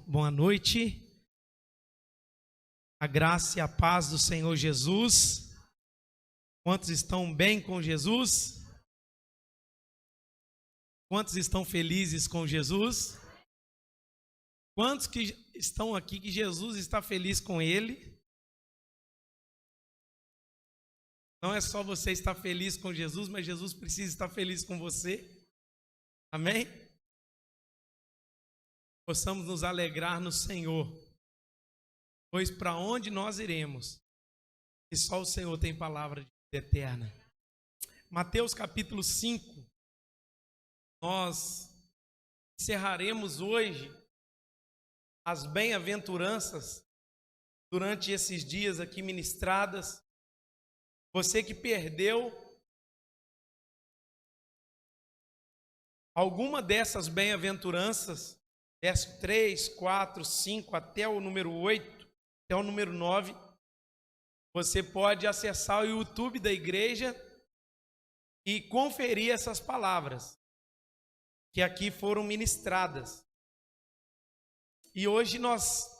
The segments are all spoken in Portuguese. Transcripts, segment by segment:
Boa noite, a graça e a paz do Senhor Jesus. Quantos estão bem com Jesus? Quantos estão felizes com Jesus? Quantos que estão aqui que Jesus está feliz com ele? Não é só você estar feliz com Jesus, mas Jesus precisa estar feliz com você. Amém? Possamos nos alegrar no Senhor, pois para onde nós iremos? E só o Senhor tem palavra de vida eterna. Mateus capítulo 5, nós encerraremos hoje as bem-aventuranças durante esses dias aqui ministradas. Você que perdeu alguma dessas bem-aventuranças, verso 3, 4, 5, até o número 8, até o número 9, você pode acessar o YouTube da igreja e conferir essas palavras que aqui foram ministradas. E hoje nós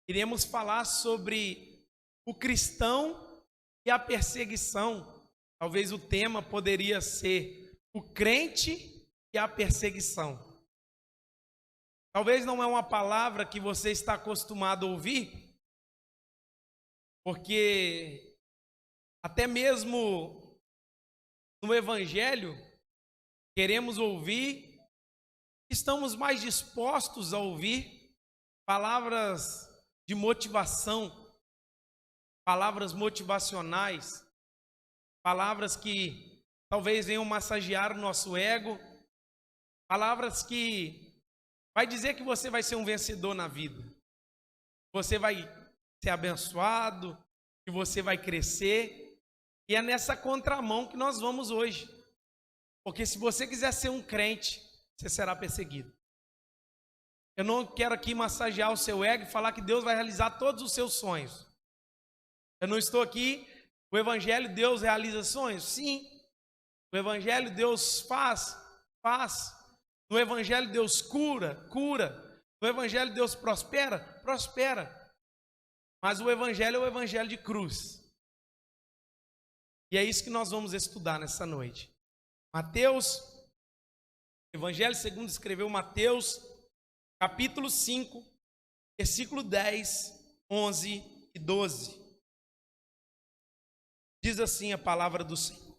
iremos falar sobre o cristão e a perseguição. Talvez o tema poderia ser o crente e a perseguição. Talvez não é uma palavra que você está acostumado a ouvir, porque até mesmo no Evangelho queremos ouvir, estamos mais dispostos a ouvir palavras de motivação, palavras motivacionais, palavras que talvez venham massagear o nosso ego, palavras que vai dizer que você vai ser um vencedor na vida, você vai ser abençoado, que você vai crescer. E é nessa contramão que nós vamos hoje, porque se você quiser ser um crente, você será perseguido. Eu não quero aqui massagear o seu ego e falar que Deus vai realizar todos os seus sonhos. Eu não estou aqui, o Evangelho, Deus realiza sonhos? Sim. O Evangelho, Deus faz. No Evangelho, Deus cura. No Evangelho, Deus prospera. Mas o Evangelho é o Evangelho de cruz. E é isso que nós vamos estudar nessa noite. Mateus, Evangelho segundo escreveu Mateus, capítulo 5, versículo 10, 11 e 12. Diz assim a palavra do Senhor: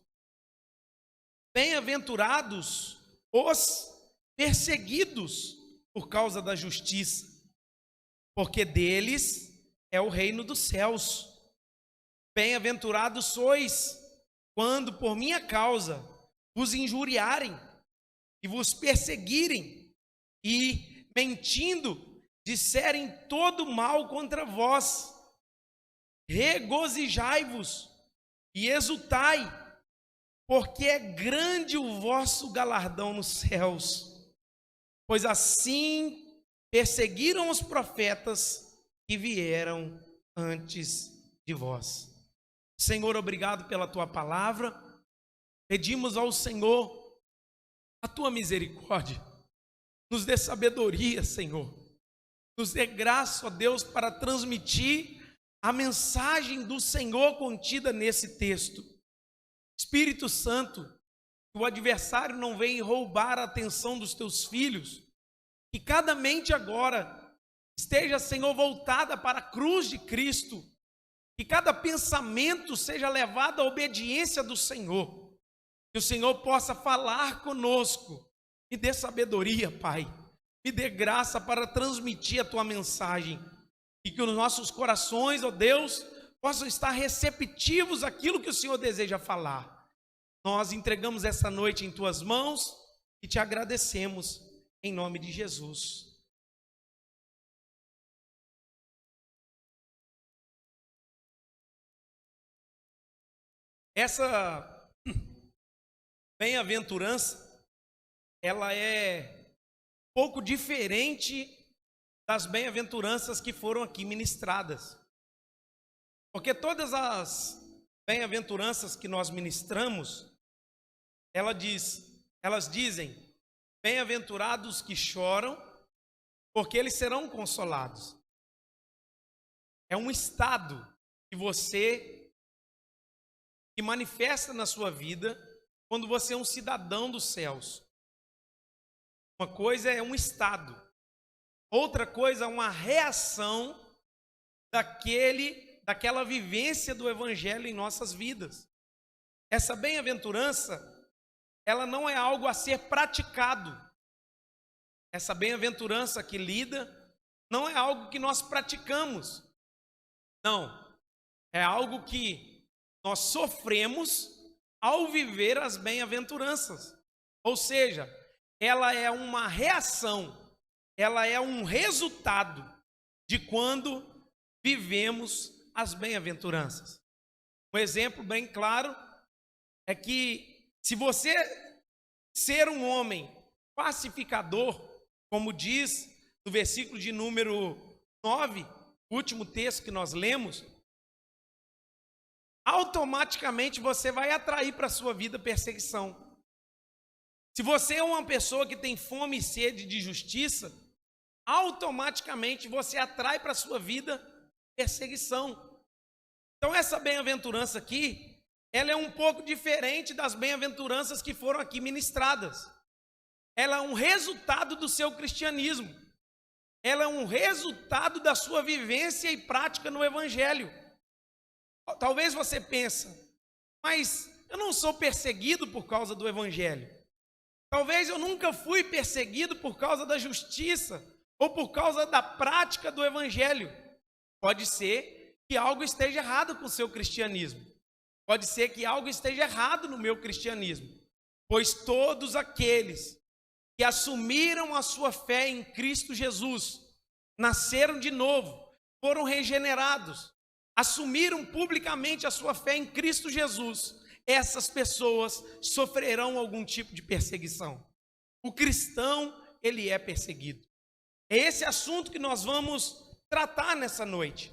Bem-aventurados os perseguidos por causa da justiça, porque deles é o reino dos céus. Bem-aventurados sois quando por minha causa vos injuriarem e vos perseguirem e, mentindo, disserem todo mal contra vós. Regozijai-vos e exultai, porque é grande o vosso galardão nos céus, pois assim perseguiram os profetas que vieram antes de vós. Senhor, obrigado pela tua palavra. Pedimos ao Senhor a tua misericórdia. Nos dê sabedoria, Senhor. Nos dê graça, ó Deus, para transmitir a mensagem do Senhor contida nesse texto. Espírito Santo, que o adversário não venha roubar a atenção dos teus filhos, que cada mente agora esteja, Senhor, voltada para a cruz de Cristo, que cada pensamento seja levado à obediência do Senhor, que o Senhor possa falar conosco. Me dê sabedoria, Pai, me dê graça para transmitir a tua mensagem, e que os nossos corações, ó Deus, possam estar receptivos àquilo que o Senhor deseja falar. Nós entregamos essa noite em tuas mãos e te agradecemos em nome de Jesus. Essa bem-aventurança, ela é pouco diferente das bem-aventuranças que foram aqui ministradas. Porque todas as bem-aventuranças que nós ministramos, elas dizem: bem-aventurados que choram, porque eles serão consolados. É um estado que manifesta na sua vida quando você é um cidadão dos céus. Uma coisa é um estado, outra coisa é uma reação daquela vivência do evangelho em nossas vidas. Essa bem-aventurança, ela não é algo a ser praticado. Essa bem-aventurança que lida não é algo que nós praticamos. Não, é algo que nós sofremos ao viver as bem-aventuranças. Ou seja, ela é uma reação, ela é um resultado de quando vivemos as bem-aventuranças. Um exemplo bem claro é que se você ser um homem pacificador, como diz no versículo de número 9, o último texto que nós lemos, automaticamente você vai atrair para a sua vida perseguição. Se você é uma pessoa que tem fome e sede de justiça, automaticamente você atrai para a sua vida perseguição. Então essa bem-aventurança aqui, ela é um pouco diferente das bem-aventuranças que foram aqui ministradas. Ela é um resultado do seu cristianismo. Ela é um resultado da sua vivência e prática no evangelho. Talvez você pense, mas eu não sou perseguido por causa do evangelho. Talvez eu nunca fui perseguido por causa da justiça ou por causa da prática do evangelho. Pode ser que algo esteja errado com o seu cristianismo. Pode ser que algo esteja errado no meu cristianismo. Pois todos aqueles que assumiram a sua fé em Cristo Jesus, nasceram de novo, foram regenerados, assumiram publicamente a sua fé em Cristo Jesus, essas pessoas sofrerão algum tipo de perseguição. O cristão, ele é perseguido. É esse assunto que nós vamos tratar nessa noite.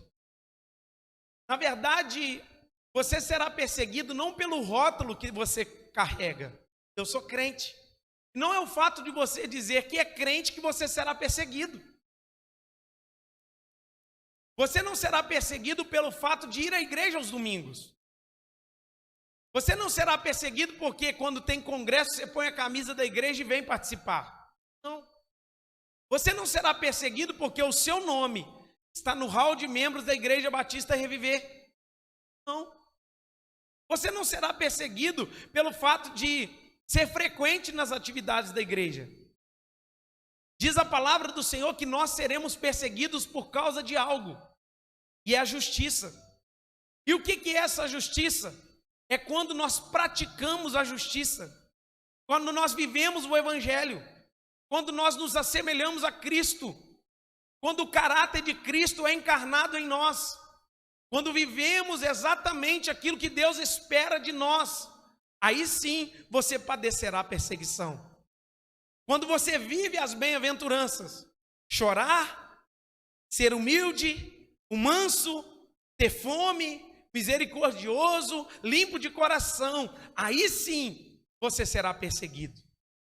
Na verdade, você será perseguido não pelo rótulo que você carrega. Eu sou crente. Não é o fato de você dizer que é crente que você será perseguido. Você não será perseguido pelo fato de ir à igreja aos domingos. Você não será perseguido porque quando tem congresso você põe a camisa da igreja e vem participar. Não. Você não será perseguido porque o seu nome está no hall de membros da Igreja Batista Reviver. Não. Você não será perseguido pelo fato de ser frequente nas atividades da igreja. Diz a palavra do Senhor que nós seremos perseguidos por causa de algo, e é a justiça. E o que é essa justiça? É quando nós praticamos a justiça, quando nós vivemos o evangelho, quando nós nos assemelhamos a Cristo, quando o caráter de Cristo é encarnado em nós, quando vivemos exatamente aquilo que Deus espera de nós. Aí sim você padecerá perseguição. Quando você vive as bem-aventuranças, chorar, ser humilde, o manso, ter fome, misericordioso, limpo de coração, aí sim você será perseguido.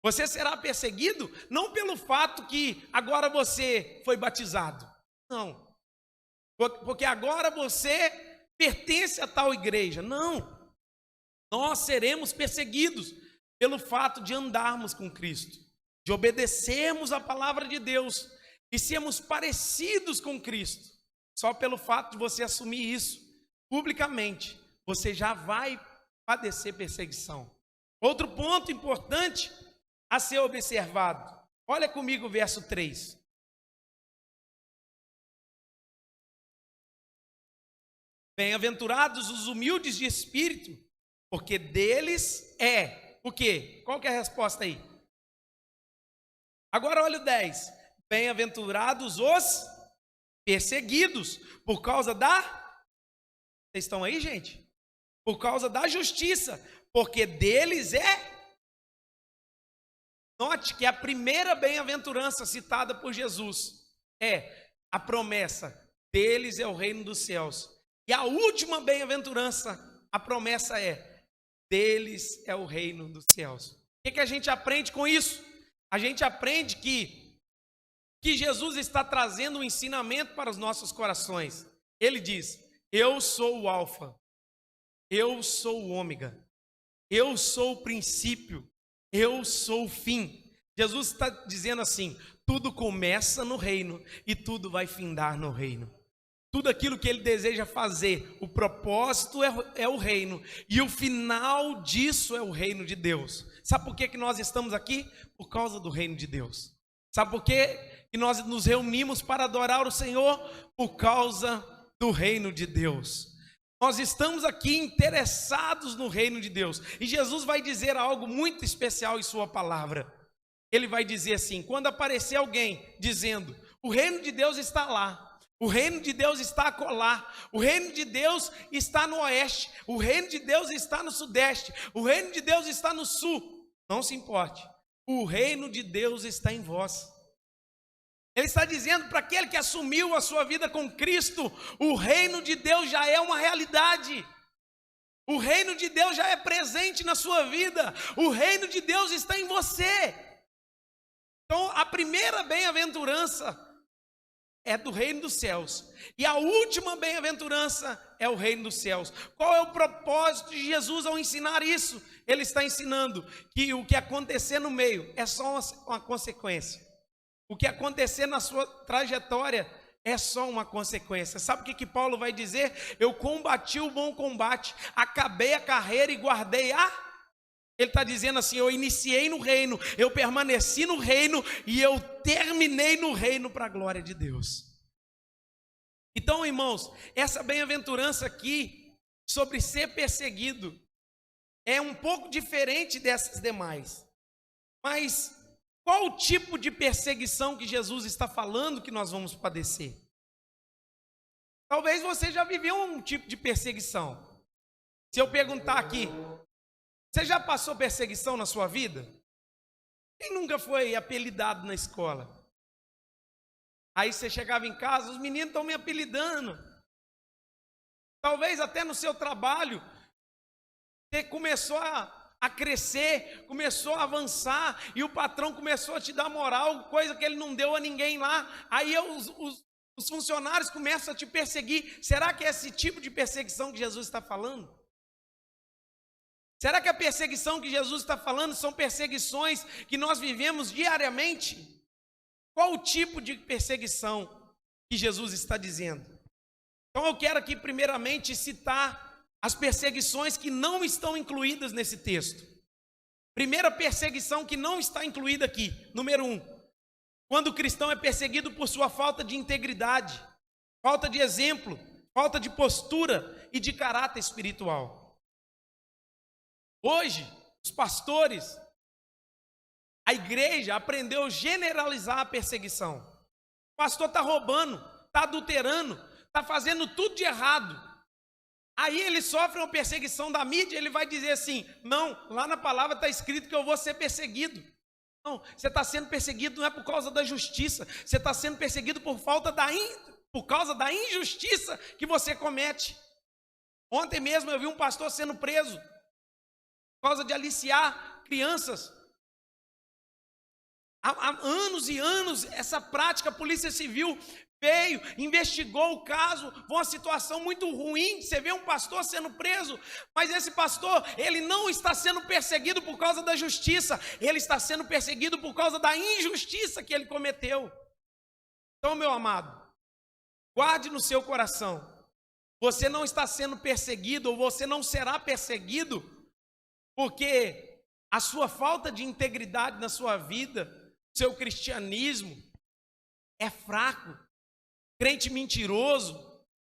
Você será perseguido não pelo fato que agora você foi batizado, não, porque agora você pertence a tal igreja, não. Nós seremos perseguidos pelo fato de andarmos com Cristo, de obedecermos a palavra de Deus e sermos parecidos com Cristo. Só pelo fato de você assumir isso publicamente, você já vai padecer perseguição. Outro ponto importante a ser observado. Olha comigo o verso 3. Bem-aventurados os humildes de espírito, porque deles é o quê? Qual que é a resposta aí? Agora olha o 10. Bem-aventurados os perseguidos por causa da... Vocês estão aí, gente? Por causa da justiça, porque deles é... Note que a primeira bem-aventurança citada por Jesus é a promessa, deles é o reino dos céus. E a última bem-aventurança, a promessa é, deles é o reino dos céus. O que a gente aprende com isso? A gente aprende que que Jesus está trazendo um ensinamento para os nossos corações. Ele diz: eu sou o Alfa, eu sou o Ômega, eu sou o princípio, eu sou o fim. Jesus está dizendo assim: tudo começa no reino e tudo vai findar no reino. Tudo aquilo que ele deseja fazer, o propósito é o reino, e o final disso é o reino de Deus. Sabe por que nós estamos aqui? Por causa do reino de Deus. Sabe por que nós nos reunimos para adorar o Senhor? Por causa do reino de Deus. Nós estamos aqui interessados no reino de Deus. E Jesus vai dizer algo muito especial em sua palavra. Ele vai dizer assim: quando aparecer alguém dizendo, o reino de Deus está lá, o reino de Deus está acolá, o reino de Deus está no oeste, o reino de Deus está no sudeste, o reino de Deus está no sul, não se importe, o reino de Deus está em vós. Ele está dizendo para aquele que assumiu a sua vida com Cristo: o reino de Deus já é uma realidade, o reino de Deus já é presente na sua vida, o reino de Deus está em você. Então a primeira bem-aventurança é do reino dos céus, e a última bem-aventurança é o reino dos céus. Qual é o propósito de Jesus ao ensinar isso? Ele está ensinando que o que acontecer no meio é só uma consequência. O que acontecer na sua trajetória é só uma consequência. Sabe o que Paulo vai dizer? Eu combati o bom combate, acabei a carreira e guardei a... Ele está dizendo assim: eu iniciei no reino, eu permaneci no reino e eu terminei no reino para a glória de Deus. Então, irmãos, essa bem-aventurança aqui sobre ser perseguido é um pouco diferente dessas demais. Mas qual o tipo de perseguição que Jesus está falando que nós vamos padecer? Talvez você já viveu um tipo de perseguição. Se eu perguntar aqui, você já passou perseguição na sua vida? Quem nunca foi apelidado na escola? Aí você chegava em casa, os meninos estão me apelidando. Talvez até no seu trabalho, você começou a crescer, começou a avançar, e o patrão começou a te dar moral, coisa que ele não deu a ninguém lá. Aí os funcionários começam a te perseguir. Será que é esse tipo de perseguição que Jesus está falando? Será que a perseguição que Jesus está falando são perseguições que nós vivemos diariamente? Qual o tipo de perseguição que Jesus está dizendo? Então eu quero aqui primeiramente citar as perseguições que não estão incluídas nesse texto. Primeira perseguição que não está incluída aqui, número 1. Quando o cristão é perseguido por sua falta de integridade, falta de exemplo, falta de postura e de caráter espiritual. Hoje, os pastores, a igreja aprendeu a generalizar a perseguição. O pastor está roubando, está adulterando, está fazendo tudo de errado. Aí ele sofre uma perseguição da mídia, ele vai dizer assim: não, lá na palavra está escrito que eu vou ser perseguido. Não, você está sendo perseguido não é por causa da justiça, você está sendo perseguido por causa da injustiça que você comete. Ontem mesmo eu vi um pastor sendo preso por causa de aliciar crianças. Há anos e anos essa prática, a Polícia Civil veio, investigou o caso, foi uma situação muito ruim. Você vê um pastor sendo preso, mas esse pastor, ele não está sendo perseguido por causa da justiça, ele está sendo perseguido por causa da injustiça que ele cometeu. Então, meu amado, guarde no seu coração, você não está sendo perseguido, ou você não será perseguido, porque a sua falta de integridade na sua vida, seu cristianismo é fraco, crente mentiroso,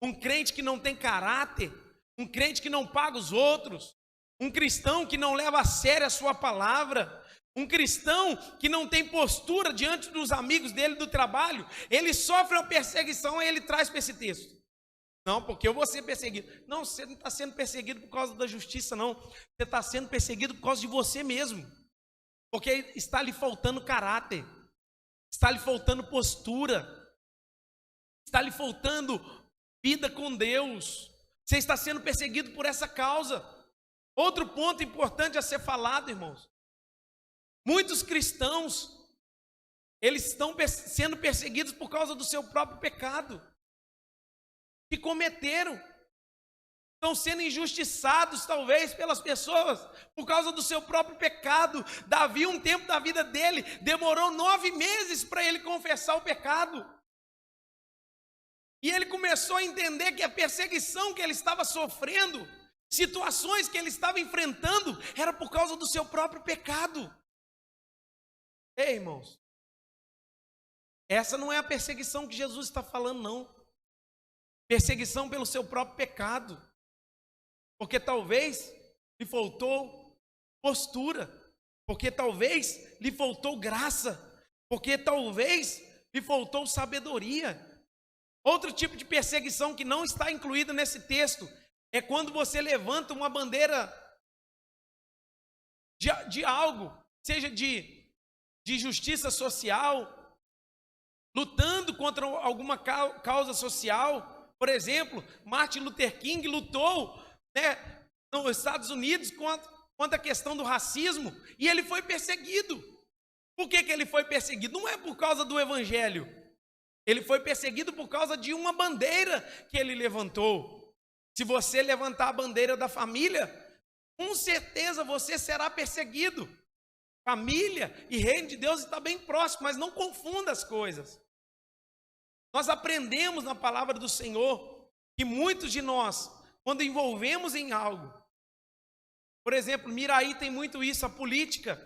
um crente que não tem caráter, um crente que não paga os outros, um cristão que não leva a sério a sua palavra, um cristão que não tem postura diante dos amigos dele do trabalho, ele sofre uma perseguição e ele traz para esse texto. Não, porque eu vou ser perseguido. Não, você não está sendo perseguido por causa da justiça, não. Você está sendo perseguido por causa de você mesmo. Porque está lhe faltando caráter, está lhe faltando postura, está lhe faltando vida com Deus. Você está sendo perseguido por essa causa. Outro ponto importante a ser falado, irmãos. Muitos cristãos, eles estão sendo perseguidos por causa do seu próprio pecado que cometeram. Estão sendo injustiçados, talvez, pelas pessoas, por causa do seu próprio pecado. Davi, um tempo da vida dele, demorou 9 meses para ele confessar o pecado. E ele começou a entender que a perseguição que ele estava sofrendo, situações que ele estava enfrentando, era por causa do seu próprio pecado. Ei, irmãos, essa não é a perseguição que Jesus está falando, não. Perseguição pelo seu próprio pecado. Porque talvez lhe faltou postura, porque talvez lhe faltou graça, porque talvez lhe faltou sabedoria. Outro tipo de perseguição que não está incluída nesse texto é quando você levanta uma bandeira de algo, seja de justiça social, lutando contra alguma causa social. Por exemplo, Martin Luther King lutou, nos Estados Unidos contra a questão do racismo, e ele foi perseguido. Por que ele foi perseguido? Não é por causa do evangelho. Ele foi perseguido por causa de uma bandeira que ele levantou. Se você levantar a bandeira da família, com certeza você será perseguido. Família e reino de Deus está bem próximo, mas não confunda as coisas. Nós aprendemos na palavra do Senhor que muitos de nós, quando envolvemos em algo, por exemplo, Miraí tem muito isso, a política.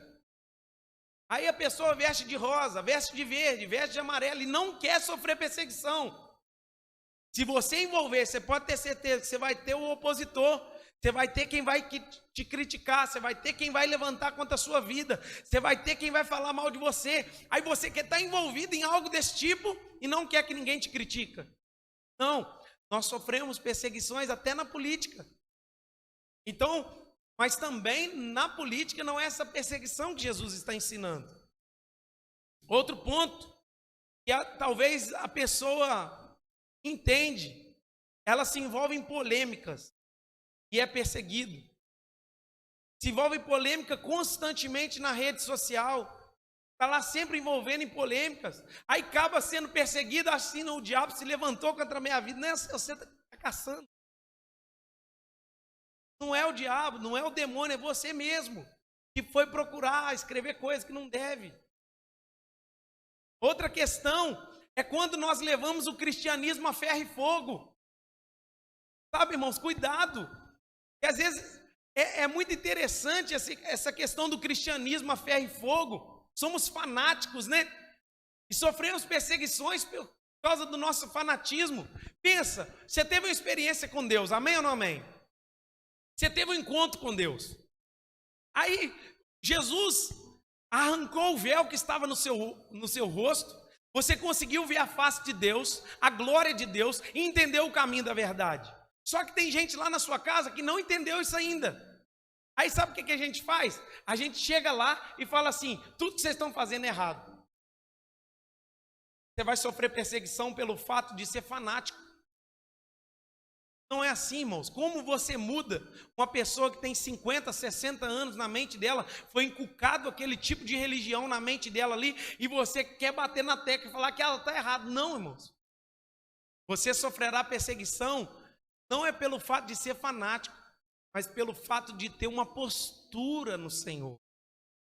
Aí a pessoa veste de rosa, veste de verde, veste de amarelo e não quer sofrer perseguição. Se você envolver, você pode ter certeza que você vai ter o opositor, você vai ter quem vai te criticar, você vai ter quem vai levantar contra a sua vida, você vai ter quem vai falar mal de você. Aí você quer estar envolvido em algo desse tipo e não quer que ninguém te critica. Não, nós sofremos perseguições até na política. Então, mas também na política não é essa perseguição que Jesus está ensinando. Outro ponto, que talvez a pessoa entende, ela se envolve em polêmicas e é perseguido. Se envolve em polêmica constantemente na rede social, está lá sempre envolvendo em polêmicas, aí acaba sendo perseguido, assim, o diabo se levantou contra a minha vida. Não é você está caçando. Não é o diabo, não é o demônio, é você mesmo que foi procurar escrever coisas que não deve. Outra questão é quando nós levamos o cristianismo a ferro e fogo. Sabe, irmãos, cuidado. E às vezes é muito interessante essa questão do cristianismo a ferro e fogo. Somos fanáticos, né? E sofremos perseguições por causa do nosso fanatismo. Pensa, você teve uma experiência com Deus, amém ou não amém? Você teve um encontro com Deus. Aí, Jesus arrancou o véu que estava no seu rosto. Você conseguiu ver a face de Deus, a glória de Deus e entendeu o caminho da verdade. Só que tem gente lá na sua casa que não entendeu isso ainda. Aí sabe o que a gente faz? A gente chega lá e fala assim: tudo que vocês estão fazendo é errado. Você vai sofrer perseguição pelo fato de ser fanático. Não é assim, irmãos. Como você muda uma pessoa que tem 50, 60 anos na mente dela, foi inculcado aquele tipo de religião na mente dela ali, e você quer bater na tecla e falar que ela está errada? Não, irmãos. Você sofrerá perseguição não é pelo fato de ser fanático, mas pelo fato de ter uma postura no Senhor,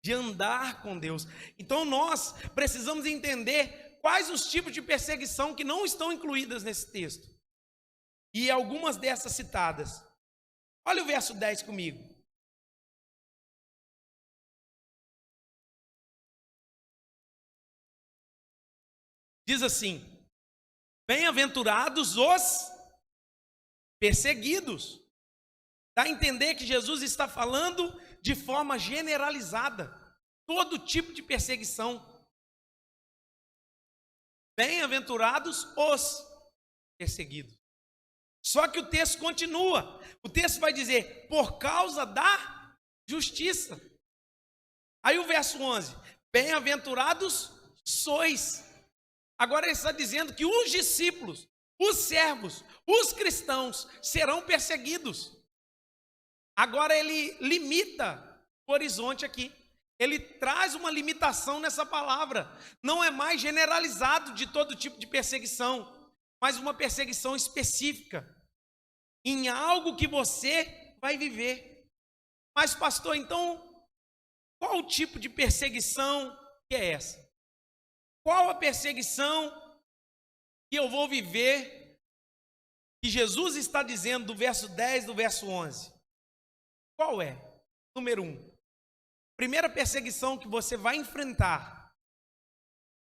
de andar com Deus. Então nós precisamos entender quais os tipos de perseguição que não estão incluídas nesse texto. E algumas dessas citadas. Olha o verso 10 comigo. Diz assim: bem-aventurados os perseguidos. Dá a entender que Jesus está falando de forma generalizada. Todo tipo de perseguição. Bem-aventurados os perseguidos. Só que o texto continua. O texto vai dizer: por causa da justiça. Aí o verso 11: bem-aventurados sois. Agora ele está dizendo que os discípulos, os servos, os cristãos serão perseguidos. Agora ele limita o horizonte aqui. ele traz uma limitação nessa palavra. Não é mais generalizado de todo tipo de perseguição, mas uma perseguição específica em algo que você vai viver. Mas, pastor, então, qual o tipo de perseguição que é essa? Qual a perseguição que eu vou viver, que Jesus está dizendo do verso 10 do verso 11? Qual é? Número 1. Primeira perseguição que você vai enfrentar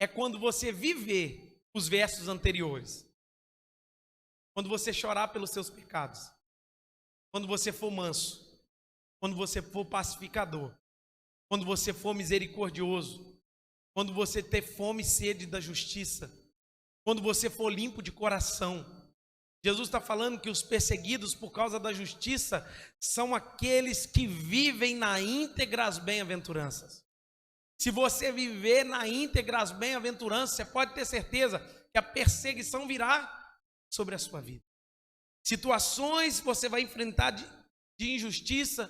é quando você viver os versos anteriores. Quando você chorar pelos seus pecados. Quando você for manso. Quando você for pacificador. Quando você for misericordioso. Quando você ter fome e sede da justiça. Quando você for limpo de coração. Jesus está falando que os perseguidos por causa da justiça são aqueles que vivem na íntegra as bem-aventuranças. Se você viver na íntegra as bem-aventuranças, você pode ter certeza que a perseguição virá sobre a sua vida. Situações você vai enfrentar de injustiça,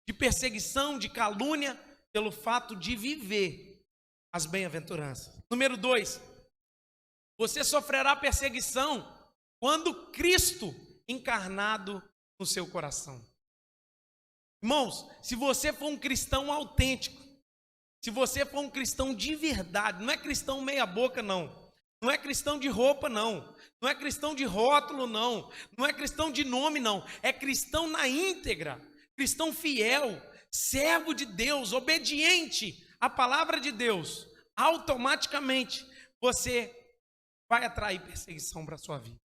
de perseguição, de calúnia, pelo fato de viver as bem-aventuranças. Número 2, você sofrerá perseguição quando Cristo encarnado no seu coração. Irmãos, se você for um cristão autêntico, se você for um cristão de verdade, não é cristão meia boca não, não é cristão de roupa não, não é cristão de rótulo não, não é cristão de nome não, é cristão na íntegra, cristão fiel, servo de Deus, obediente à palavra de Deus, automaticamente você vai atrair perseguição para a sua vida.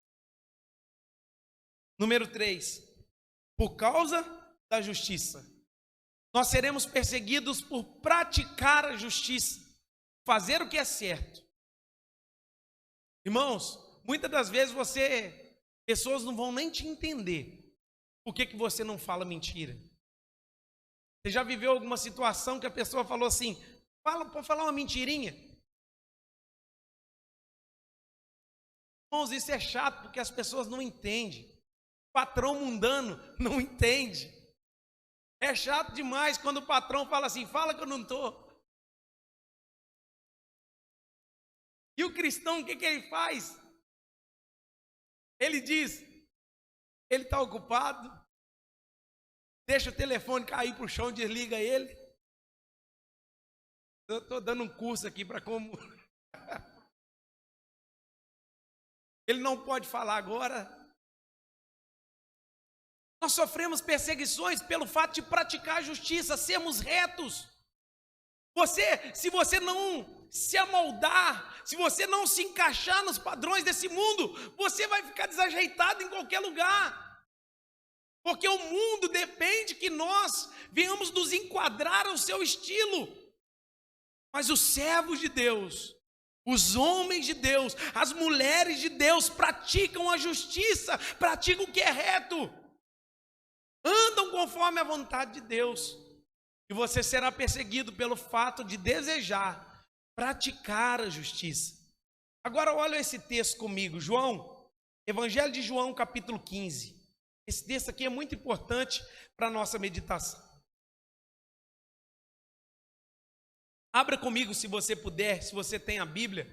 Número 3, por causa da justiça, nós seremos perseguidos por praticar a justiça, fazer o que é certo. Irmãos, muitas das vezes pessoas não vão nem te entender por que você não fala mentira. Você já viveu alguma situação que a pessoa falou assim, pode falar uma mentirinha? Irmãos, isso é chato porque as pessoas não entendem. Patrão mundano não entende. É chato demais quando o patrão fala assim, fala que eu não estou. E o cristão, o que ele faz? Ele diz, ele está ocupado, deixa o telefone cair para o chão, desliga ele. Eu estou dando um curso aqui para como... Ele não pode falar agora. Nós sofremos perseguições pelo fato de praticar a justiça, sermos retos. Se você não se amoldar, se você não se encaixar nos padrões desse mundo, você vai ficar desajeitado em qualquer lugar. Porque o mundo depende que nós venhamos nos enquadrar ao seu estilo. Mas os servos de Deus, os homens de Deus, as mulheres de Deus praticam a justiça, praticam o que é reto. Andam conforme a vontade de Deus. E você será perseguido pelo fato de desejar praticar a justiça. Agora olha esse texto comigo, Evangelho de João, capítulo 15. Esse texto aqui é muito importante para a nossa meditação. Abra comigo se você puder, se você tem a Bíblia.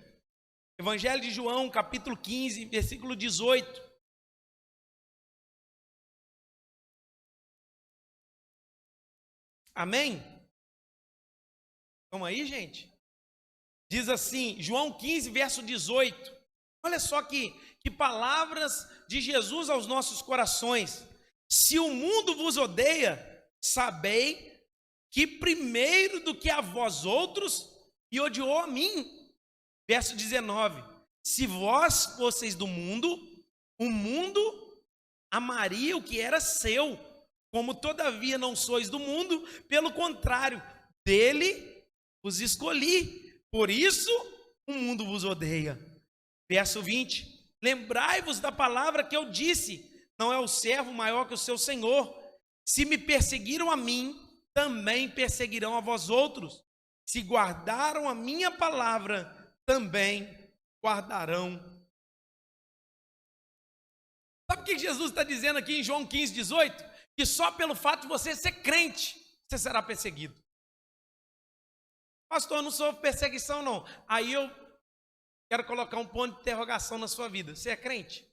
Evangelho de João, capítulo 15, versículo 18. Amém? Vamos aí, gente? Diz assim, João 15, verso 18. Olha só que palavras de Jesus aos nossos corações. Se o mundo vos odeia, sabei que primeiro do que a vós outros, e odiou a mim. Verso 19. Se vós fosseis do mundo, o mundo amaria o que era seu. Como todavia não sois do mundo, pelo contrário, dele os escolhi. Por isso o mundo vos odeia. Verso 20. Lembrai-vos da palavra que eu disse, não é o servo maior que o seu senhor. Se me perseguiram a mim, também perseguirão a vós outros. Se guardaram a minha palavra, também guardarão. Sabe o que Jesus está dizendo aqui em João 15, 18? Que só pelo fato de você ser crente, você será perseguido. Pastor, eu não sofro perseguição, não. Aí eu quero colocar um ponto de interrogação na sua vida. Você é crente?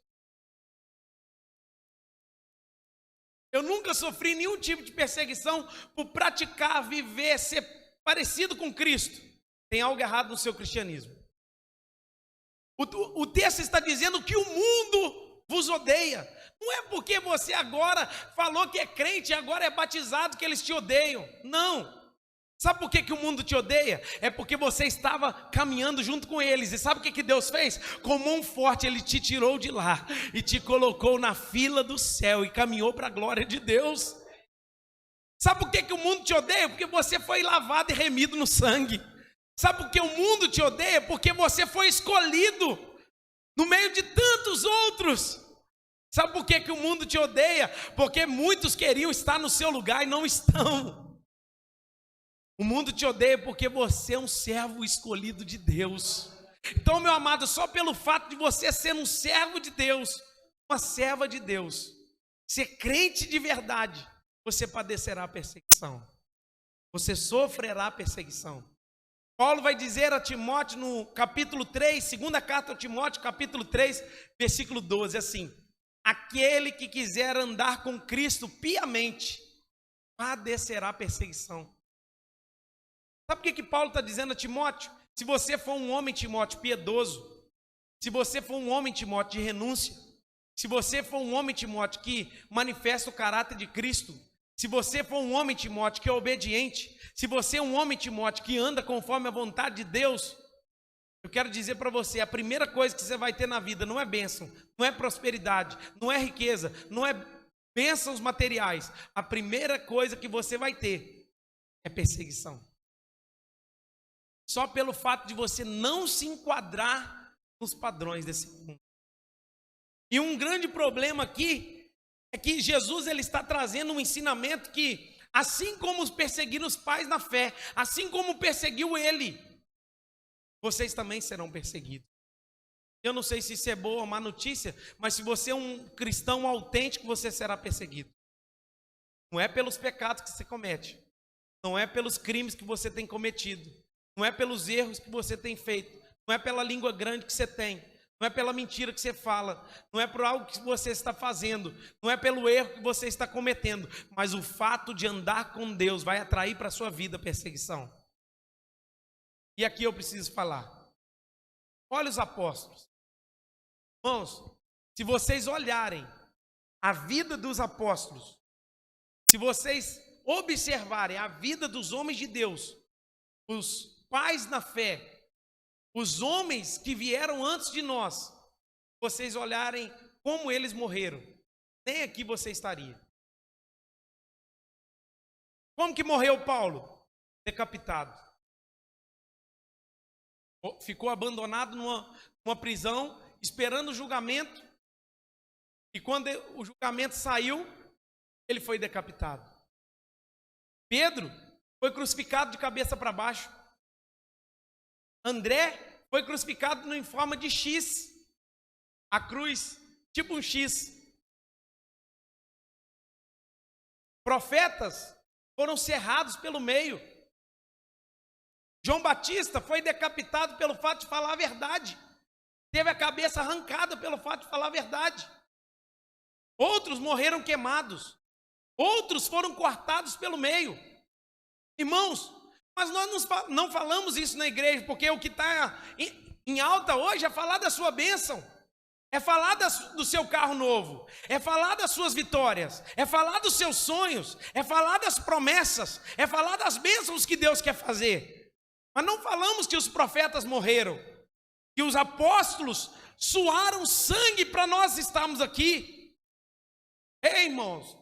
Eu nunca sofri nenhum tipo de perseguição por praticar, viver, ser parecido com Cristo. Tem algo errado no seu cristianismo. O texto está dizendo que o mundo vos odeia. Não é porque você agora falou que é crente e agora é batizado que eles te odeiam. Não. Sabe por que o mundo te odeia? É porque você estava caminhando junto com eles. E sabe o que Deus fez? Com mão forte Ele te tirou de lá e te colocou na fila do céu e caminhou para a glória de Deus. Sabe por que o mundo te odeia? Porque você foi lavado e remido no sangue. Sabe por que o mundo te odeia? Porque você foi escolhido no meio de tantos outros. Sabe por que o mundo te odeia? Porque muitos queriam estar no seu lugar e não estão. O mundo te odeia porque você é um servo escolhido de Deus. Então, meu amado, só pelo fato de você ser um servo de Deus, uma serva de Deus, ser crente de verdade, você padecerá perseguição. Você sofrerá perseguição. Paulo vai dizer a Timóteo no capítulo 3, segunda carta a Timóteo, capítulo 3, versículo 12, assim: aquele que quiser andar com Cristo piamente, padecerá perseguição. Sabe o que Paulo está dizendo a Timóteo? Se você for um homem, Timóteo, piedoso, se você for um homem, Timóteo, de renúncia, se você for um homem, Timóteo, que manifesta o caráter de Cristo, se você for um homem, Timóteo, que é obediente, se você é um homem, Timóteo, que anda conforme a vontade de Deus, eu quero dizer para você, a primeira coisa que você vai ter na vida não é bênção, não é prosperidade, não é riqueza, não é bênçãos materiais. A primeira coisa que você vai ter é perseguição. Só pelo fato de você não se enquadrar nos padrões desse mundo. E um grande problema aqui é que Jesus ele está trazendo um ensinamento que, assim como os perseguiram os pais na fé, assim como perseguiu ele, vocês também serão perseguidos. Eu não sei se isso é boa ou má notícia, mas se você é um cristão autêntico, você será perseguido. Não é pelos pecados que você comete, não é pelos crimes que você tem cometido, não é pelos erros que você tem feito, não é pela língua grande que você tem, não é pela mentira que você fala, não é por algo que você está fazendo, não é pelo erro que você está cometendo, mas o fato de andar com Deus vai atrair para a sua vida perseguição. E aqui eu preciso falar. Olha os apóstolos. Irmãos, se vocês olharem a vida dos apóstolos, se vocês observarem a vida dos homens de Deus, os pais na fé, os homens que vieram antes de nós, vocês olharem como eles morreram, nem aqui você estaria. Como que morreu Paulo? Decapitado. Ficou abandonado numa prisão, esperando o julgamento, e quando o julgamento saiu, ele foi decapitado. Pedro foi crucificado de cabeça para baixo. André foi crucificado em forma de X, a cruz, tipo um X. Profetas foram cerrados pelo meio. João Batista foi decapitado pelo fato de falar a verdade. Teve a cabeça arrancada pelo fato de falar a verdade. Outros morreram queimados. Outros foram cortados pelo meio. Irmãos, mas nós não falamos isso na igreja, porque o que está em alta hoje é falar da sua bênção, é falar do seu carro novo, é falar das suas vitórias, é falar dos seus sonhos, é falar das promessas, é falar das bênçãos que Deus quer fazer. Mas não falamos que os profetas morreram, que os apóstolos suaram sangue para nós estarmos aqui. Ei, irmãos,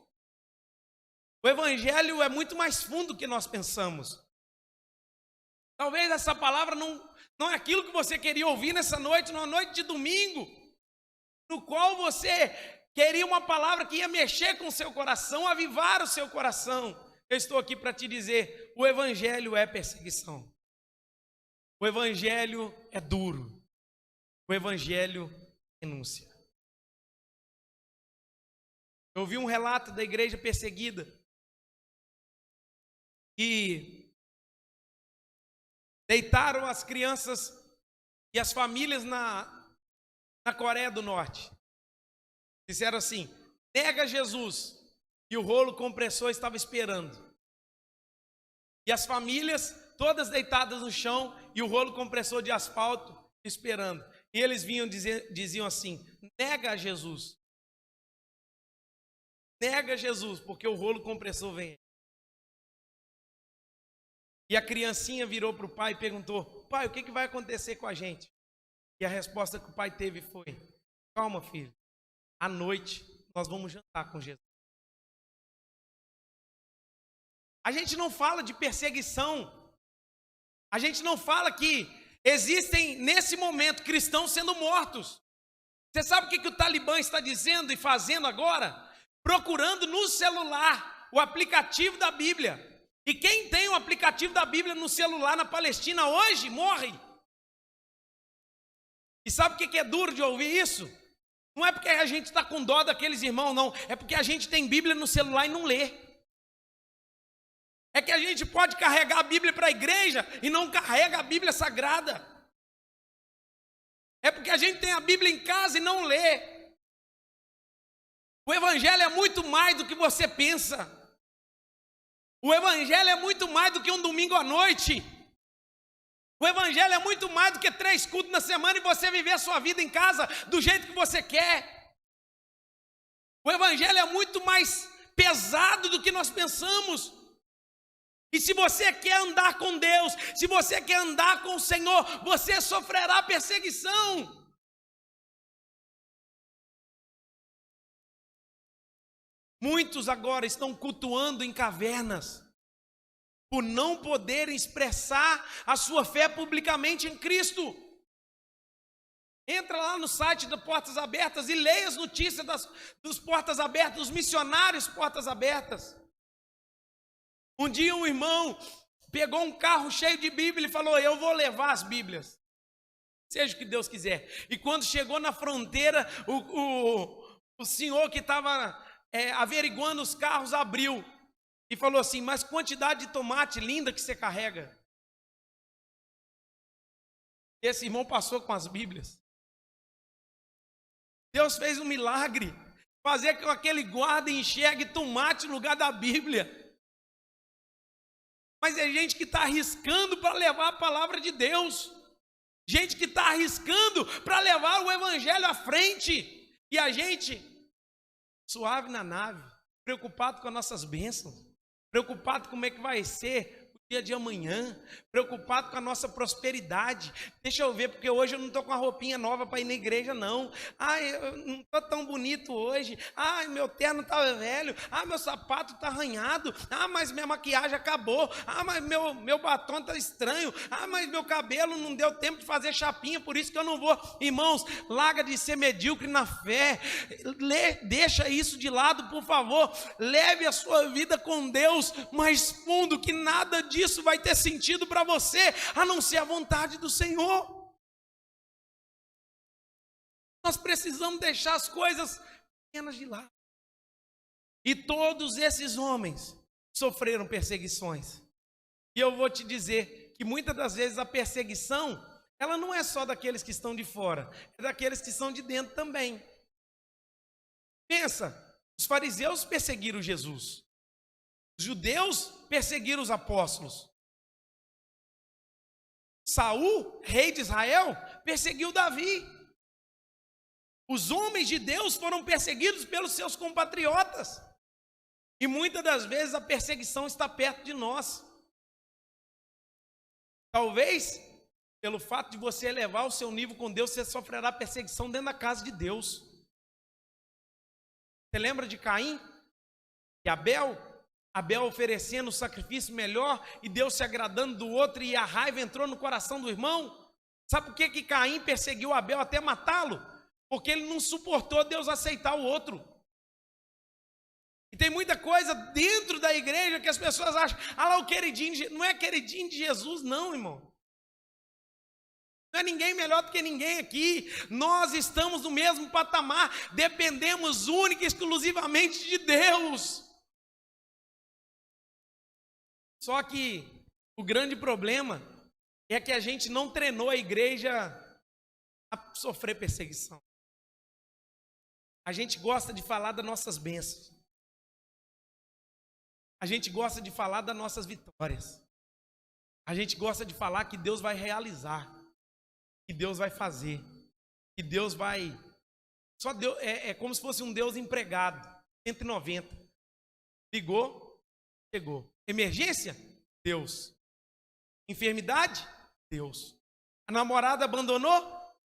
o evangelho é muito mais fundo do que nós pensamos. Talvez essa palavra não é aquilo que você queria ouvir nessa noite, numa noite de domingo, no qual você queria uma palavra que ia mexer com o seu coração, avivar o seu coração. Eu estou aqui para te dizer, o evangelho é perseguição. O evangelho é duro. O evangelho é renúncia. Eu ouvi um relato da igreja perseguida. E Deitaram as crianças e as famílias na Coreia do Norte. Disseram assim: nega Jesus. E o rolo compressor estava esperando. E as famílias todas deitadas no chão e o rolo compressor de asfalto esperando. E eles diziam assim: nega a Jesus. Nega Jesus, porque o rolo compressor vem. E a criancinha virou para o pai e perguntou: pai, o que vai acontecer com a gente? E a resposta que o pai teve foi: calma, filho, à noite nós vamos jantar com Jesus. A gente não fala de perseguição, a gente não fala que existem nesse momento cristãos sendo mortos. Você sabe o que o Talibã está dizendo e fazendo agora? Procurando no celular o aplicativo da Bíblia. E quem tem o aplicativo da Bíblia no celular na Palestina hoje, morre. E sabe o que é duro de ouvir isso? Não é porque a gente está com dó daqueles irmãos, não. É porque a gente tem Bíblia no celular e não lê. É que a gente pode carregar a Bíblia para a igreja e não carrega a Bíblia Sagrada. É porque a gente tem a Bíblia em casa e não lê. O Evangelho é muito mais do que você pensa. O Evangelho é muito mais do que um domingo à noite. O Evangelho é muito mais do que 3 cultos na semana e você viver a sua vida em casa do jeito que você quer. O Evangelho é muito mais pesado do que nós pensamos. E se você quer andar com Deus, se você quer andar com o Senhor, você sofrerá perseguição. Muitos agora estão cultuando em cavernas, por não poderem expressar a sua fé publicamente em Cristo. Entra lá no site da Portas Abertas e leia as notícias dos Portas Abertas, dos missionários Portas Abertas. Um dia um irmão pegou um carro cheio de Bíblia e falou: eu vou levar as Bíblias, seja o que Deus quiser. E quando chegou na fronteira, o senhor que estava averiguando os carros abriu e falou assim: mas quantidade de tomate linda que você carrega. Esse irmão passou com as Bíblias. Deus fez um milagre, fazer com que aquele guarda enxergue tomate no lugar da Bíblia. Mas é gente que está arriscando para levar a palavra de Deus. Gente que está arriscando para levar o Evangelho à frente. E a gente, suave na nave, preocupado com as nossas bênçãos, preocupado com como é que vai ser o dia de amanhã, preocupado com a nossa prosperidade. Deixa eu ver, porque hoje eu não estou com a roupinha nova para ir na igreja, não. Eu não estou tão bonito hoje. Meu terno está velho. Meu sapato está arranhado. Mas minha maquiagem acabou. Mas meu batom está estranho. Mas meu cabelo não deu tempo de fazer chapinha, por isso que eu não vou. Irmãos, larga de ser medíocre na fé. Deixa isso de lado, por favor. Leve a sua vida com Deus mais fundo, que nada disso vai ter sentido para você, a não ser a vontade do Senhor. Nós precisamos deixar as coisas pequenas de lado. E todos esses homens sofreram perseguições. E eu vou te dizer que muitas das vezes a perseguição, ela não é só daqueles que estão de fora, é daqueles que estão de dentro também. Pensa, os fariseus perseguiram Jesus. Os judeus perseguiram os apóstolos. Saul, rei de Israel, perseguiu Davi. Os homens de Deus foram perseguidos pelos seus compatriotas. E muitas das vezes a perseguição está perto de nós. Talvez, pelo fato de você elevar o seu nível com Deus, você sofrerá perseguição dentro da casa de Deus. Você lembra de Caim e Abel? Abel oferecendo o sacrifício melhor e Deus se agradando do outro, e a raiva entrou no coração do irmão. Sabe por que Caim perseguiu Abel até matá-lo? Porque ele não suportou Deus aceitar o outro. E tem muita coisa dentro da igreja que as pessoas acham: lá o queridinho, não é queridinho de Jesus não, irmão. Não é ninguém melhor do que ninguém aqui. Nós estamos no mesmo patamar, dependemos única e exclusivamente de Deus. Só que o grande problema é que a gente não treinou a igreja a sofrer perseguição. A gente gosta de falar das nossas bênçãos. A gente gosta de falar das nossas vitórias. A gente gosta de falar que Deus vai realizar, que Deus vai fazer, que Deus vai... Só Deus, é como se fosse um Deus empregado, 190. Ligou, chegou. Emergência? Deus. Enfermidade? Deus. A namorada abandonou?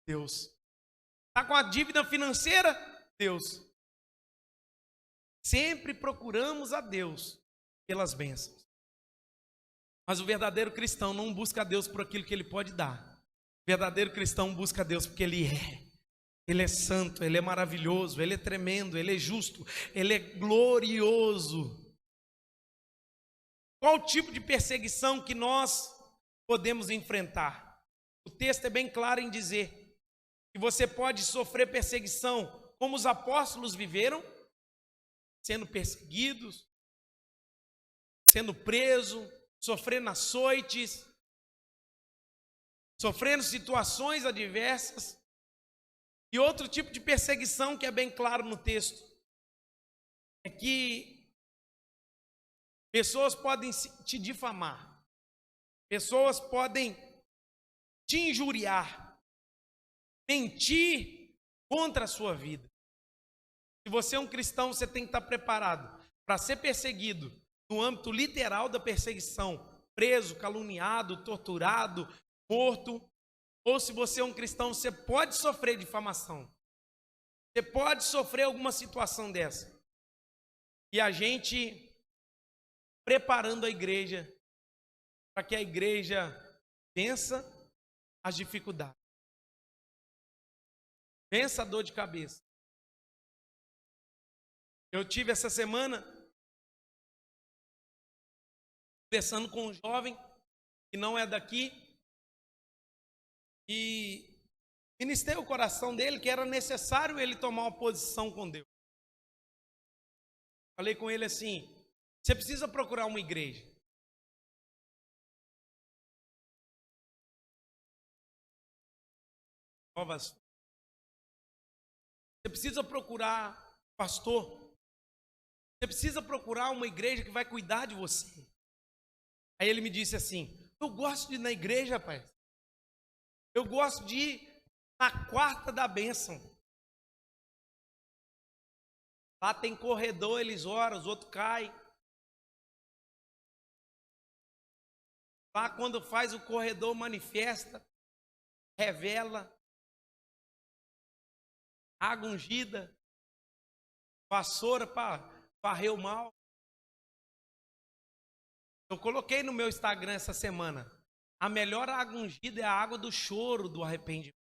Deus. Está com a dívida financeira? Deus. Sempre procuramos a Deus pelas bênçãos. Mas o verdadeiro cristão não busca a Deus por aquilo que ele pode dar. O verdadeiro cristão busca a Deus porque ele é. Ele é santo, ele é maravilhoso, ele é tremendo, ele é justo, ele é glorioso. Qual tipo de perseguição que nós podemos enfrentar? O texto é bem claro em dizer que você pode sofrer perseguição como os apóstolos viveram, sendo perseguidos, sendo preso, sofrendo açoites, sofrendo situações adversas. E outro tipo de perseguição que é bem claro no texto é que pessoas podem te difamar, pessoas podem te injuriar, mentir contra a sua vida. Se você é um cristão, você tem que estar preparado para ser perseguido no âmbito literal da perseguição, preso, caluniado, torturado, morto. Ou se você é um cristão, você pode sofrer difamação. Você pode sofrer alguma situação dessa. E a gente preparando a igreja para que a igreja vença as dificuldades. Vença a dor de cabeça. Eu tive essa semana conversando com um jovem que não é daqui. E ministrei o coração dele que era necessário ele tomar uma posição com Deus. Falei com ele assim: você precisa procurar uma igreja. Você precisa procurar pastor. Você precisa procurar uma igreja que vai cuidar de você. Aí ele me disse assim: eu gosto de ir na igreja, pai. Eu gosto de ir na quarta da bênção. Lá tem corredor, eles oram, os outros caem. Lá quando faz o corredor manifesta, revela. Água ungida, vassoura para varrer o mal. Eu coloquei no meu Instagram essa semana: a melhor água ungida é a água do choro, do arrependimento.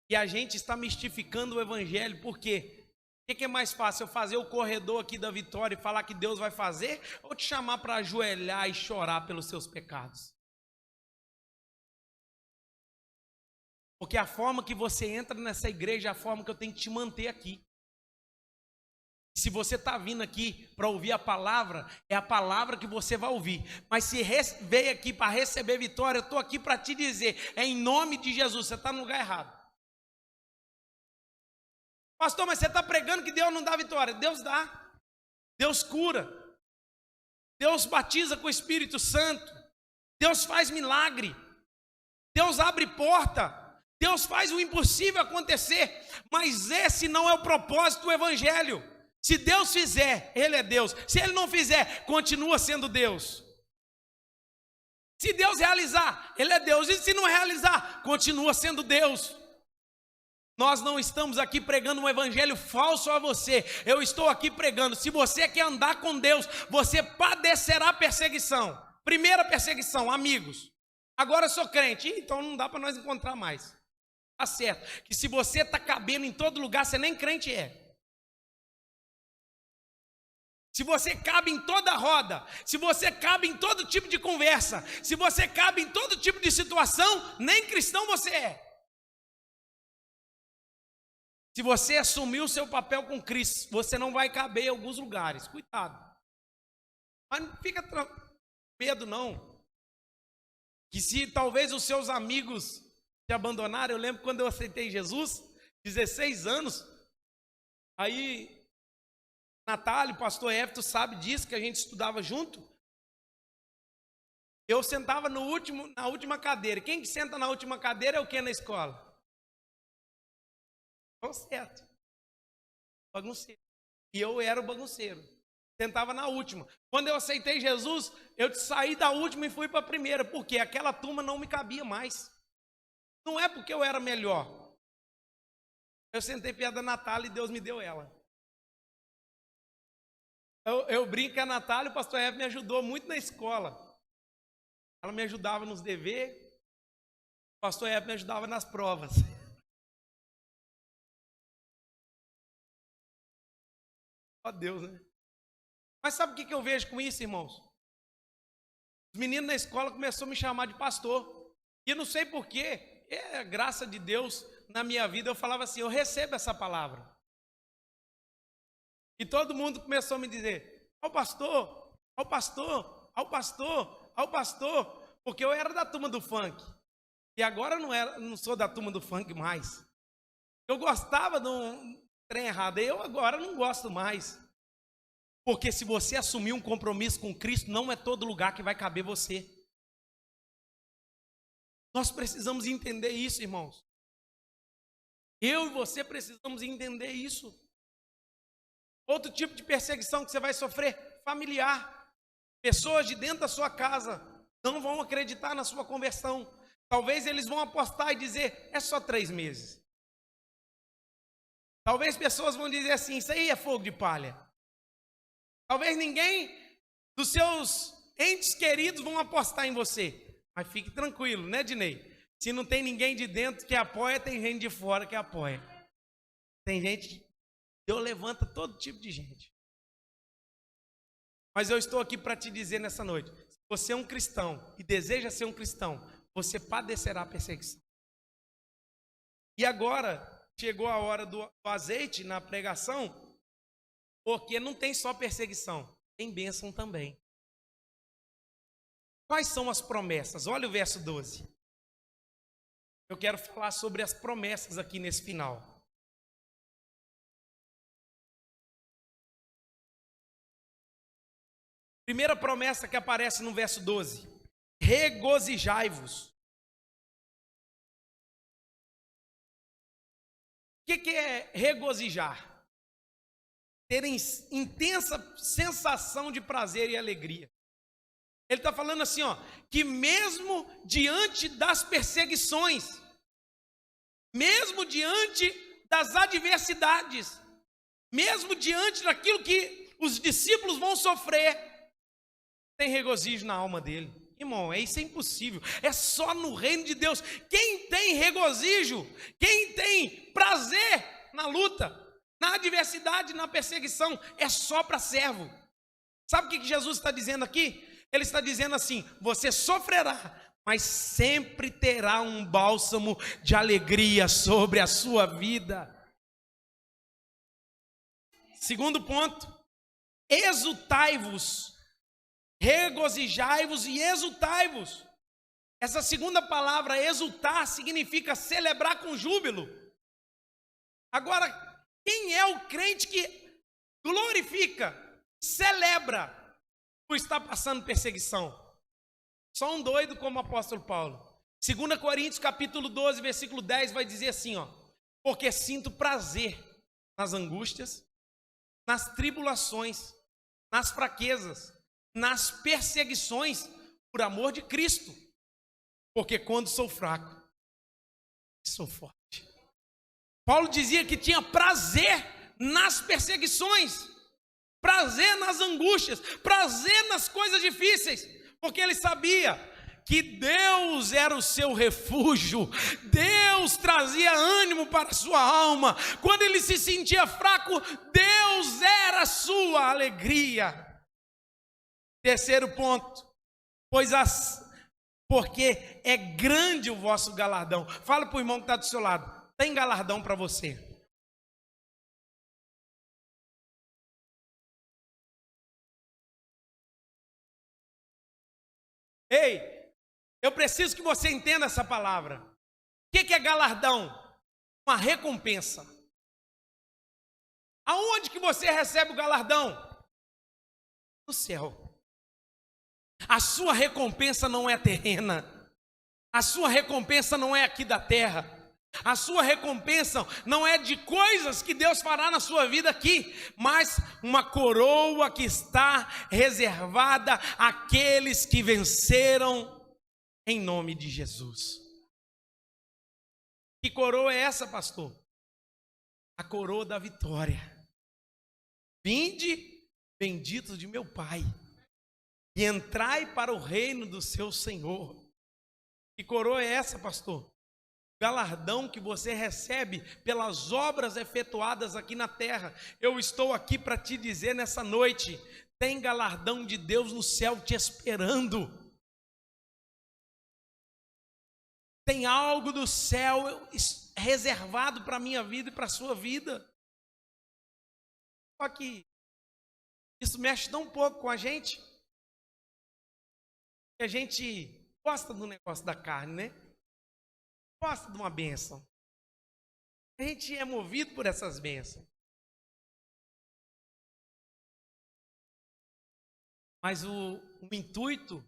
E a gente está mistificando o evangelho, por quê? O que é mais fácil, eu fazer o corredor aqui da vitória e falar que Deus vai fazer, ou te chamar para ajoelhar e chorar pelos seus pecados? Porque a forma que você entra nessa igreja é a forma que eu tenho que te manter aqui. Se você está vindo aqui para ouvir a palavra, é a palavra que você vai ouvir. Mas se veio aqui para receber vitória, eu estou aqui para te dizer, é em nome de Jesus, você está no lugar errado. Pastor, mas você está pregando que Deus não dá vitória. Deus dá. Deus cura. Deus batiza com o Espírito Santo. Deus faz milagre. Deus abre porta. Deus faz o impossível acontecer. Mas esse não é o propósito do evangelho. Se Deus fizer, Ele é Deus. Se Ele não fizer, continua sendo Deus. Se Deus realizar, Ele é Deus. E se não realizar, continua sendo Deus. Nós não estamos aqui pregando um evangelho falso a você. Eu estou aqui pregando: se você quer andar com Deus, você padecerá perseguição. Primeira perseguição, amigos. Agora eu sou crente, então não dá para nós encontrar mais. Tá certo, que se você está cabendo em todo lugar, você nem crente é. Se você cabe em toda roda, se você cabe em todo tipo de conversa, se você cabe em todo tipo de situação, nem cristão você é. Se você assumir o seu papel com Cristo, você não vai caber em alguns lugares. Cuidado. Mas não fica medo não. Que se talvez os seus amigos te abandonaram, eu lembro quando eu aceitei Jesus, 16 anos, aí Natália, o pastor Everton sabe disso, que a gente estudava junto. Eu sentava na última cadeira. Quem que senta na última cadeira é o que na escola? Então, certo. Bagunceiro. E eu era o bagunceiro. Sentava na última. Quando eu aceitei Jesus, eu saí da última e fui para a primeira, porque aquela turma não me cabia mais. Não é porque eu era melhor. Eu sentei perto da Natália e Deus me deu ela. Eu brinco que a Natália, o pastor Everton me ajudou muito na escola. Ela me ajudava nos deveres, o pastor Everton me ajudava nas provas. Ó Deus, né? Mas sabe o que eu vejo com isso, irmãos? Os meninos na escola começaram a me chamar de pastor. E eu não sei porquê, é graça de Deus na minha vida. Eu falava assim, eu recebo essa palavra. E todo mundo começou a me dizer, ao pastor, ao pastor, ao pastor, ao pastor. Porque eu era da turma do funk. E agora eu não sou da turma do funk mais. Eu gostava de um trem errado. Eu agora não gosto mais. Porque se você assumir um compromisso com Cristo, não é todo lugar que vai caber você. Nós precisamos entender isso, irmãos. Eu e você precisamos entender isso. Outro tipo de perseguição que você vai sofrer, familiar. Pessoas de dentro da sua casa não vão acreditar na sua conversão. Talvez eles vão apostar e dizer, é só 3 meses. Talvez pessoas vão dizer assim, isso aí é fogo de palha. Talvez ninguém dos seus entes queridos vão apostar em você. Mas fique tranquilo, né, Dinei? Se não tem ninguém de dentro que apoia, tem gente de fora que apoia. Tem gente, Deus levanta todo tipo de gente. Mas eu estou aqui para te dizer nessa noite, se você é um cristão e deseja ser um cristão, você padecerá perseguição. E agora, chegou a hora do azeite na pregação, porque não tem só perseguição, tem bênção também. Quais são as promessas? Olha o verso 12. Eu quero falar sobre as promessas aqui nesse final. Primeira promessa que aparece no verso 12. Regozijai-vos. O que é regozijar? Ter intensa sensação de prazer e alegria. Ele está falando assim, ó, que mesmo diante das perseguições, mesmo diante das adversidades, mesmo diante daquilo que os discípulos vão sofrer, tem regozijo na alma dele. Irmão, isso é impossível. É só no reino de Deus. Quem tem regozijo, quem tem prazer na luta, na adversidade, na perseguição, é só para servo. Sabe o que Jesus está dizendo aqui? Ele está dizendo assim, você sofrerá, mas sempre terá um bálsamo de alegria sobre a sua vida. Segundo ponto, exultai-vos. Regozijai-vos e exultai-vos. Essa segunda palavra, exultar, significa celebrar com júbilo. Agora, quem é o crente que glorifica, celebra por estar passando perseguição? Só um doido como o apóstolo Paulo. 2 Coríntios capítulo 12, versículo 10 vai dizer assim, ó: porque sinto prazer nas angústias, nas tribulações, nas fraquezas, nas perseguições, por amor de Cristo. Porque quando sou fraco, sou forte. Paulo dizia que tinha prazer nas perseguições, prazer nas angústias, prazer nas coisas difíceis, porque ele sabia que Deus era o seu refúgio, Deus trazia ânimo para a sua alma. Quando ele se sentia fraco, Deus era a sua alegria. Terceiro ponto, porque é grande o vosso galardão. Fala para o irmão que está do seu lado, tem galardão para você. Ei, Eu preciso que você entenda essa palavra. O que é galardão? Uma recompensa. Aonde que você recebe o galardão? No céu. A sua recompensa não é terrena. A sua recompensa não é aqui da terra. A sua recompensa não é de coisas que Deus fará na sua vida aqui, mas uma coroa que está reservada àqueles que venceram em nome de Jesus. Que coroa é essa, pastor? A coroa da vitória. Vinde, benditos de meu Pai, e entrai para o reino do seu Senhor. Que coroa é essa, pastor? Galardão que você recebe pelas obras efetuadas aqui na terra. Eu estou aqui para te dizer nessa noite, tem galardão de Deus no céu te esperando. Tem algo do céu reservado para a minha vida e para a sua vida. Só que isso mexe tão pouco com a gente, que a gente gosta do negócio da carne, né? Gosta de uma bênção. A gente é movido por essas bênçãos. Mas o intuito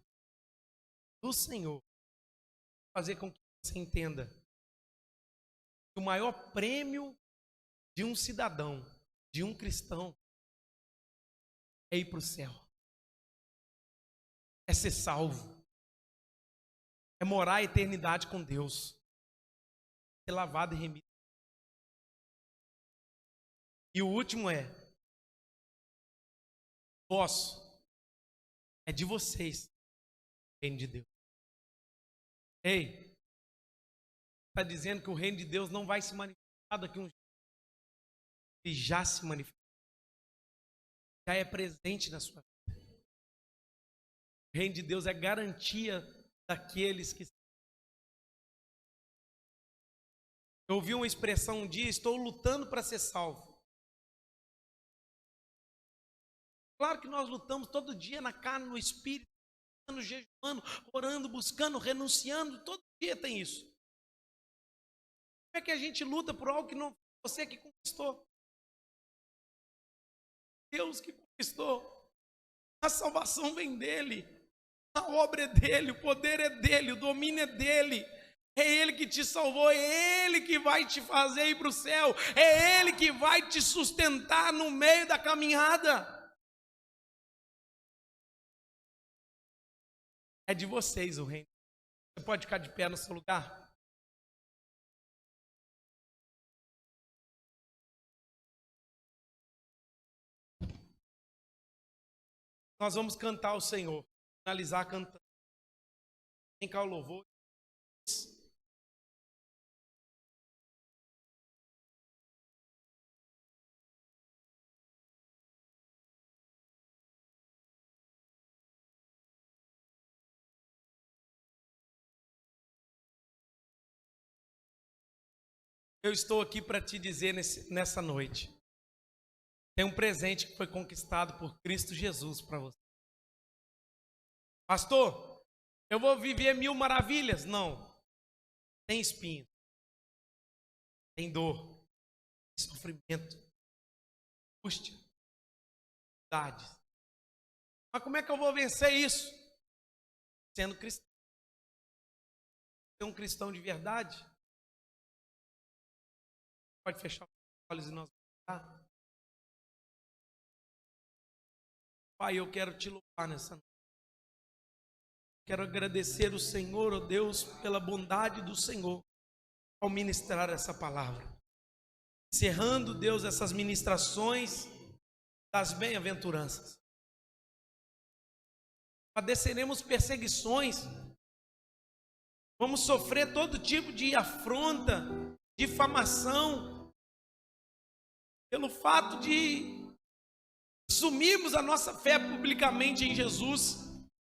do Senhor é fazer com que você entenda que o maior prêmio de um cidadão, de um cristão, é ir para o céu. É ser salvo. É morar a eternidade com Deus. Ser lavado e remido. E o último é vosso, é de vocês, o reino de Deus. Ei, está dizendo que o reino de Deus não vai se manifestar daqui a uns dias. Ele já se manifestou. Já é presente na sua vida. O reino de Deus é garantia daqueles que... Eu ouvi uma expressão um dia, estou lutando para ser salvo. Claro que nós lutamos todo dia na carne, no espírito, jejuando, orando, buscando, renunciando, todo dia tem isso. Como é que a gente luta por algo que não foi você que conquistou? Deus que conquistou. A salvação vem dele, a obra é dele, o poder é dele, o domínio é dele. É Ele que te salvou, é Ele que vai te fazer ir para o céu, é Ele que vai te sustentar no meio da caminhada. É de vocês o reino. Você pode ficar de pé no seu lugar? Nós vamos cantar ao Senhor, finalizar cantando. Vem cá o louvor. Eu estou aqui para te dizer nessa noite. Tem um presente que foi conquistado por Cristo Jesus para você. Pastor, eu vou viver 1000 maravilhas? Não. Tem espinho. Tem dor. Tem sofrimento. Angústia. Dificuldades. Mas como é que eu vou vencer isso? Sendo cristão. Ser um cristão de verdade. Pode fechar os olhos e nós vamos orar. Pai, eu quero te louvar nessa noite. Quero agradecer o Senhor, ó Deus, pela bondade do Senhor ao ministrar essa palavra. Encerrando, Deus, essas ministrações das bem-aventuranças. Padeceremos perseguições. Vamos sofrer todo tipo de afronta, difamação, pelo fato de assumirmos a nossa fé publicamente em Jesus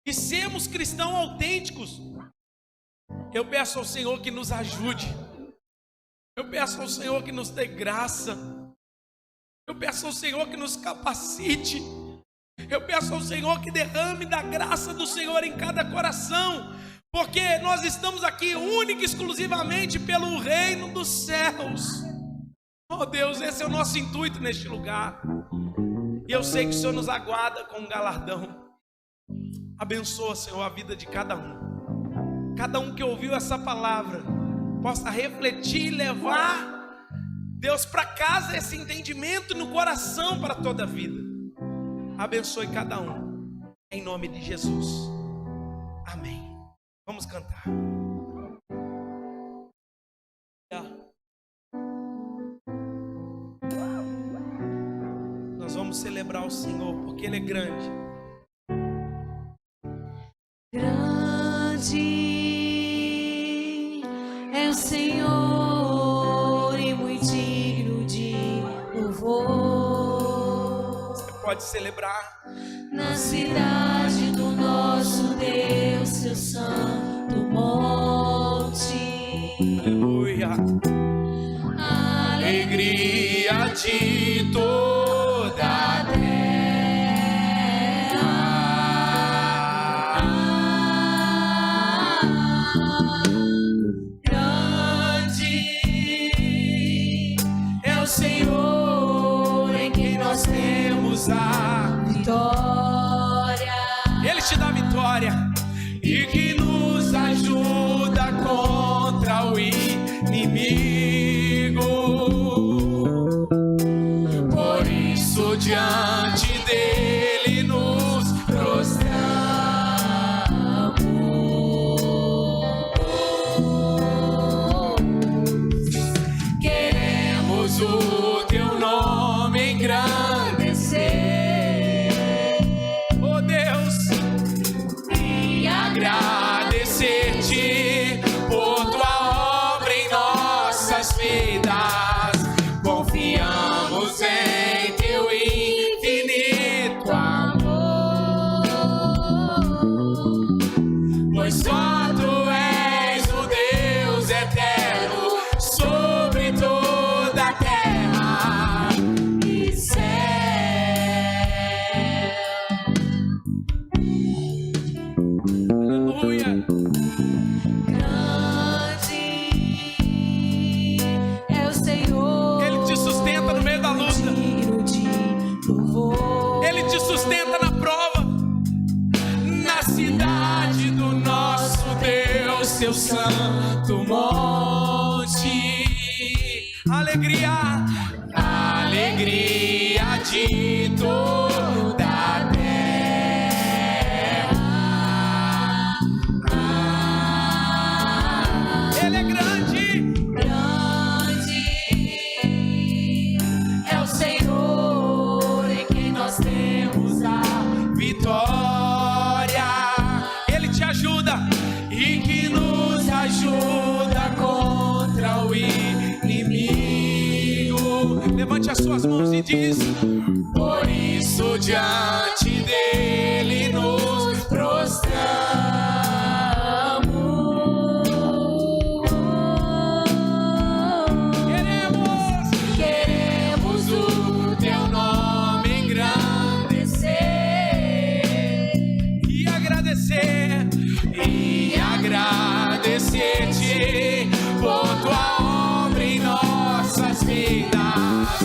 e sermos cristãos autênticos. Eu peço ao Senhor que nos ajude. Eu peço ao Senhor que nos dê graça. Eu peço ao Senhor que nos capacite. Eu peço ao Senhor que derrame da graça do Senhor em cada coração, porque nós estamos aqui única e exclusivamente pelo reino dos céus. Oh Deus, esse é o nosso intuito neste lugar. E eu sei que o Senhor nos aguarda com um galardão. Abençoa, Senhor, a vida de cada um. Cada um que ouviu essa palavra possa refletir e levar, Deus, para casa esse entendimento no coração para toda a vida. Abençoe cada um, em nome de Jesus. Amém. Vamos cantar. Nós vamos celebrar o Senhor, porque Ele é grande. Grande é o Senhor e muito digno de louvor. Você pode celebrar Na cidade do nosso Deus, seu santo monte. aleluia. Alegria de toda a Senhor em quem nós temos a vitória. Ele te dá vitória e que nos ajuda contra o inimigo. Por isso diante dele nos prostramos. Queremos o teu nome engrandecer, oh Deus, e agradecer-te por tua obra em nossas vidas. Confiamos em teu infinito amor, pois só tu és o Deus eterno sobre toda a terra e céu. Aleluia. Grande é o Senhor. Ele te sustenta no meio da luta. Digno de louvor. Ele te sustenta na prova. Na cidade do nosso Deus, seu santo monte. Alegria, alegria de toda a terra. Ele é grande. Grande é o Senhor em quem nós temos a Vitória, Ele te ajuda e que nos ajuda contra o inimigo. Levante as suas mãos e diz: por isso diante dele nos prostramos. Queremos o teu nome engrandecer e agradecer-te por tua obra em nossas vidas.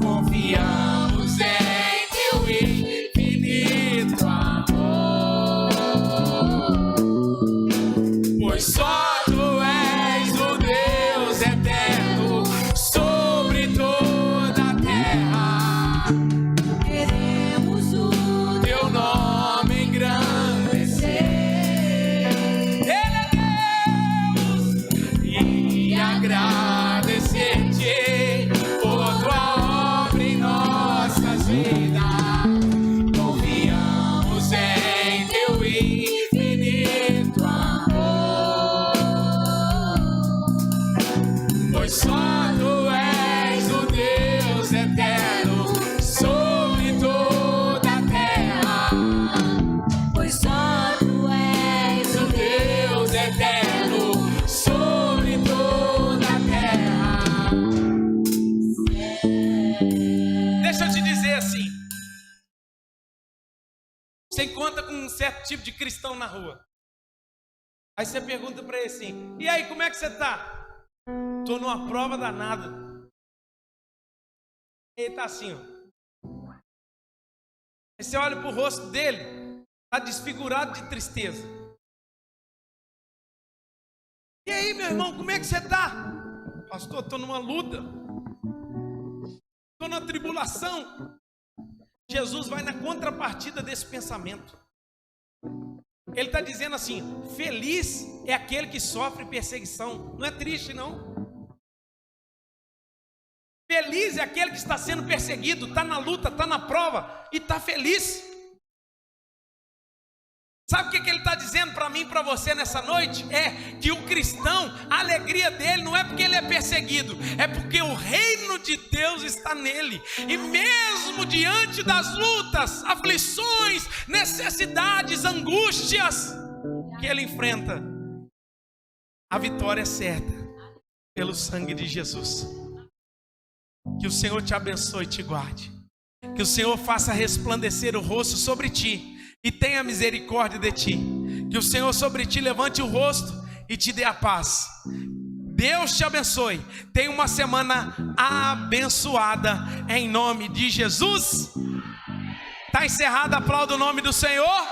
Confiamos em teu infinito amor, pois só tu és o Deus eterno sobre toda a terra. Queremos o Teu nome engrandecer. Ele é Deus e agradecer-te por tua obra em nossas vidas. Confiamos em teu infinito amor, pois só tu és o Deus eterno sobre toda a terra. pois só tu és O Deus eterno sobre toda a terra. Deixa eu te dizer assim: você encontra com um certo tipo de cristão na rua. Aí você pergunta para ele assim: e aí, como é que você está? Estou numa prova danada. Ele está assim, ó. Aí você olha para o rosto dele, está desfigurado de tristeza. E aí, meu irmão, como é que você está? Pastor, estou numa luta, estou na tribulação. Jesus vai na contrapartida desse pensamento. Ele está dizendo assim: feliz é aquele que sofre perseguição. Não é triste, não. Feliz é aquele que está sendo perseguido, está na luta, está na prova e está feliz. Sabe o que ele está dizendo para mim e para você nessa noite? É que o cristão, a alegria dele não é porque ele é perseguido, é porque o reino de Deus está nele. E mesmo diante das lutas, aflições, necessidades, angústias que ele enfrenta, a vitória é certa pelo sangue de Jesus. Que o Senhor te abençoe e te guarde. Que o Senhor faça resplandecer o rosto sobre ti e tenha misericórdia de ti. Que o Senhor sobre ti levante o rosto e te dê a paz. Deus te abençoe. Tenha uma semana abençoada em nome de Jesus. Está encerrado, aplauda o nome do Senhor.